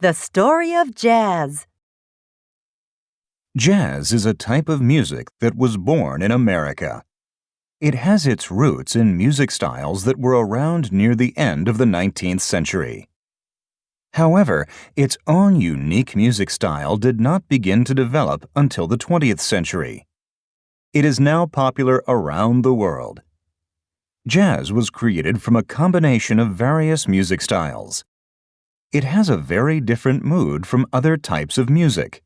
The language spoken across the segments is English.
The story of jazz. Jazz is a type of music that was born in America. It has its roots in music styles that were around near the end of the 19th century. However, its own unique music style did not begin to develop until the 20th century. It is now popular around the world. Jazz was created from a combination of various music styles. It has a very different mood from other types of music.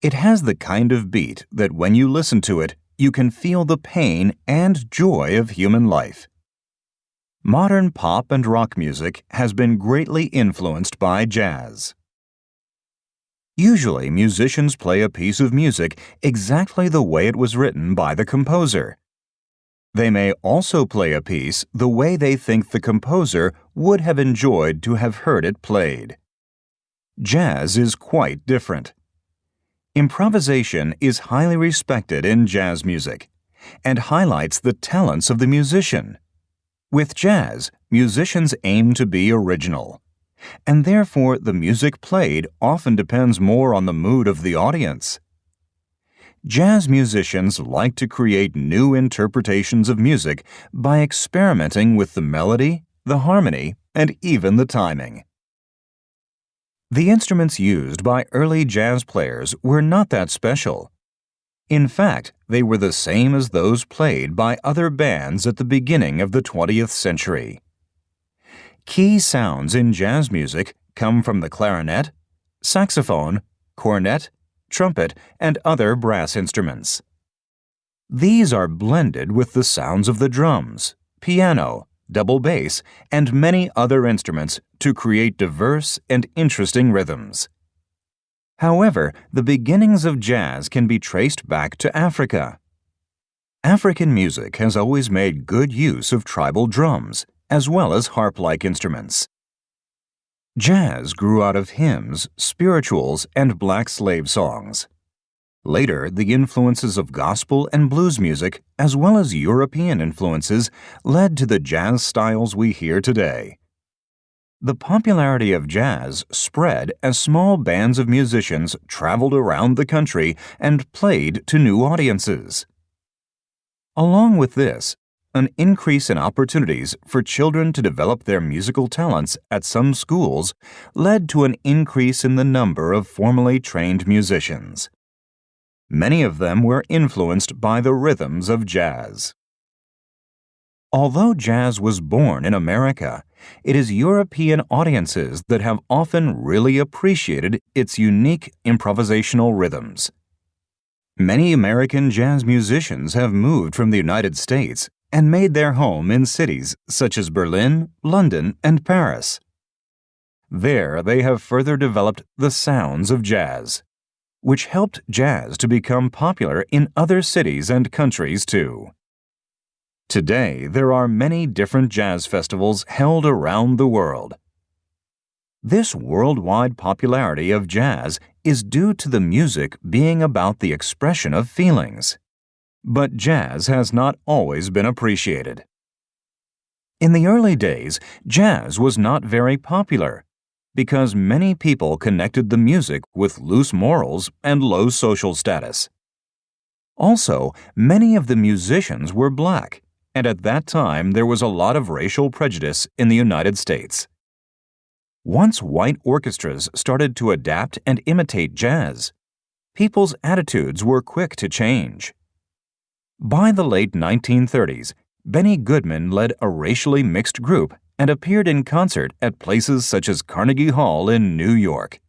It has the kind of beat that when you listen to it, you can feel the pain and joy of human life. Modern pop and rock music has been greatly influenced by jazz. Usually, musicians play a piece of music exactly the way it was written by the composer. They may also play a piece the way they think the composer would have enjoyed to have heard it played. Jazz is quite different. Improvisation is highly respected in jazz music and highlights the talents of the musician. With jazz, musicians aim to be original, and therefore the music played often depends more on the mood of the audience. Jazz musicians like to create new interpretations of music by experimenting with the melody, the harmony, and even the timing. The instruments used by early jazz players were not that special. In fact, they were the same as those played by other bands at the beginning of the 20th century. Key sounds in jazz music come from the clarinet, saxophone, cornet, trumpet, and other brass instruments. These are blended with the sounds of the drums, piano, double bass, and many other instruments to create diverse and interesting rhythms. However, the beginnings of jazz can be traced back to Africa. African music has always made good use of tribal drums, as well as harp-like instruments. Jazz grew out of hymns, spirituals, and black slave songs. Later, the influences of gospel and blues music, as well as European influences, led to the jazz styles we hear today. The popularity of jazz spread as small bands of musicians traveled around the country and played to new audiences. Along with this, an increase in opportunities for children to develop their musical talents at some schools led to an increase in the number of formally trained musicians. Many of them were influenced by the rhythms of jazz. Although jazz was born in America, it is European audiences that have often really appreciated its unique improvisational rhythms. Many American jazz musicians have moved from the United States and made their home in cities such as Berlin, London, and Paris. There they have further developed the sounds of jazz, which helped jazz to become popular in other cities and countries too. Today, there are many different jazz festivals held around the world. This worldwide popularity of jazz is due to the music being about the expression of feelings. But jazz has not always been appreciated. In the early days, jazz was not very popular because many people connected the music with loose morals and low social status. Also, many of the musicians were black, and at that time there was a lot of racial prejudice in the United States. Once white orchestras started to adapt and imitate jazz, people's attitudes were quick to change. By the late 1930s, Benny Goodman led a racially mixed group and appeared in concert at places such as Carnegie Hall in New York.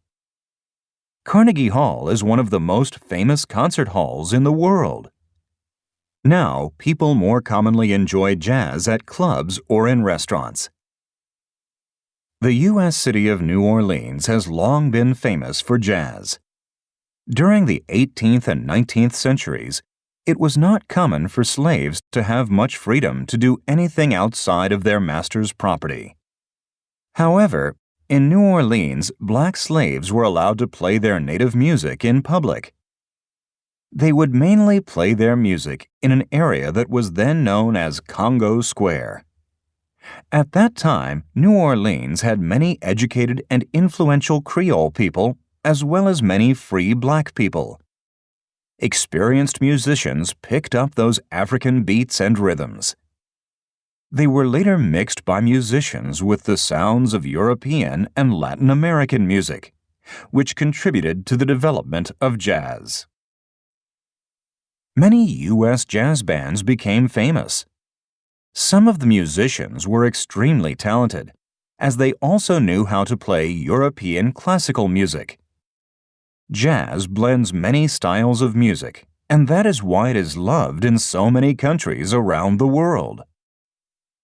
Carnegie Hall is one of the most famous concert halls in the world. Now, people more commonly enjoy jazz at clubs or in restaurants. The U.S. city of New Orleans has long been famous for jazz. During the 18th and 19th centuries, it was not common for slaves to have much freedom to do anything outside of their master's property. However, in New Orleans, black slaves were allowed to play their native music in public. They would mainly play their music in an area that was then known as Congo Square. At that time, New Orleans had many educated and influential Creole people, as well as many free black people. Experienced musicians picked up those African beats and rhythms. They were later mixed by musicians with the sounds of European and Latin American music, which contributed to the development of jazz. Many U.S. jazz bands became famous. Some of the musicians were extremely talented, as they also knew how to play European classical music. Jazz blends many styles of music, and that is why it is loved in so many countries around the world.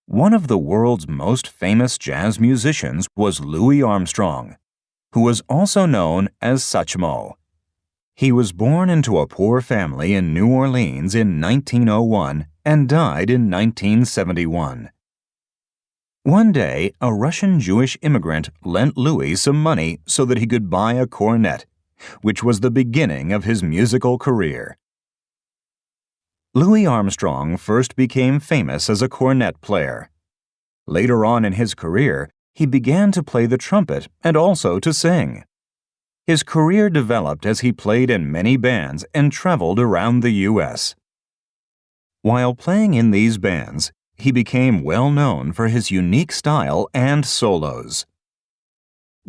One of the world's most famous jazz musicians was Louis Armstrong, who was also known as Satchmo. He was born into a poor family in New Orleans in 1901 and died in 1971. One day, a Russian Jewish immigrant lent Louis some money so that he could buy a cornet, which was the beginning of his musical career. Louis Armstrong first became famous as a cornet player. Later on in his career, he began to play the trumpet and also to sing. His career developed as he played in many bands and traveled around the U.S. While playing in these bands, he became well known for his unique style and solos.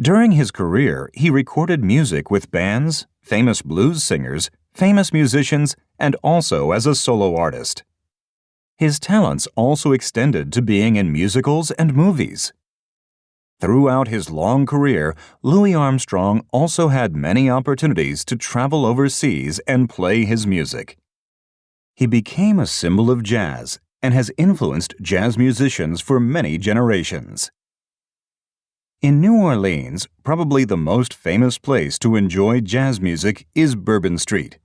During his career, he recorded music with bands, famous blues singers, famous musicians, and also as a solo artist. His talents also extended to being in musicals and movies. Throughout his long career, Louis Armstrong also had many opportunities to travel overseas and play his music. He became a symbol of jazz and has influenced jazz musicians for many generations. In New Orleans, probably the most famous place to enjoy jazz music is Bourbon Street.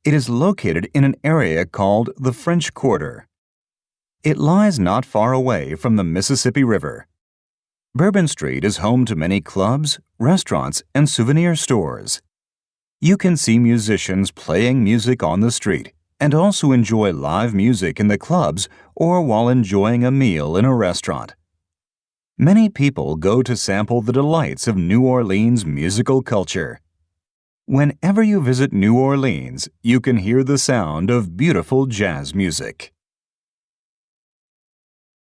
It is located in an area called the French Quarter. It lies not far away from the Mississippi River. Bourbon Street is home to many clubs, restaurants, and souvenir stores. You can see musicians playing music on the street and also enjoy live music in the clubs or while enjoying a meal in a restaurant. Many people go to sample the delights of New Orleans musical culture. Whenever you visit New Orleans, you can hear the sound of beautiful jazz music.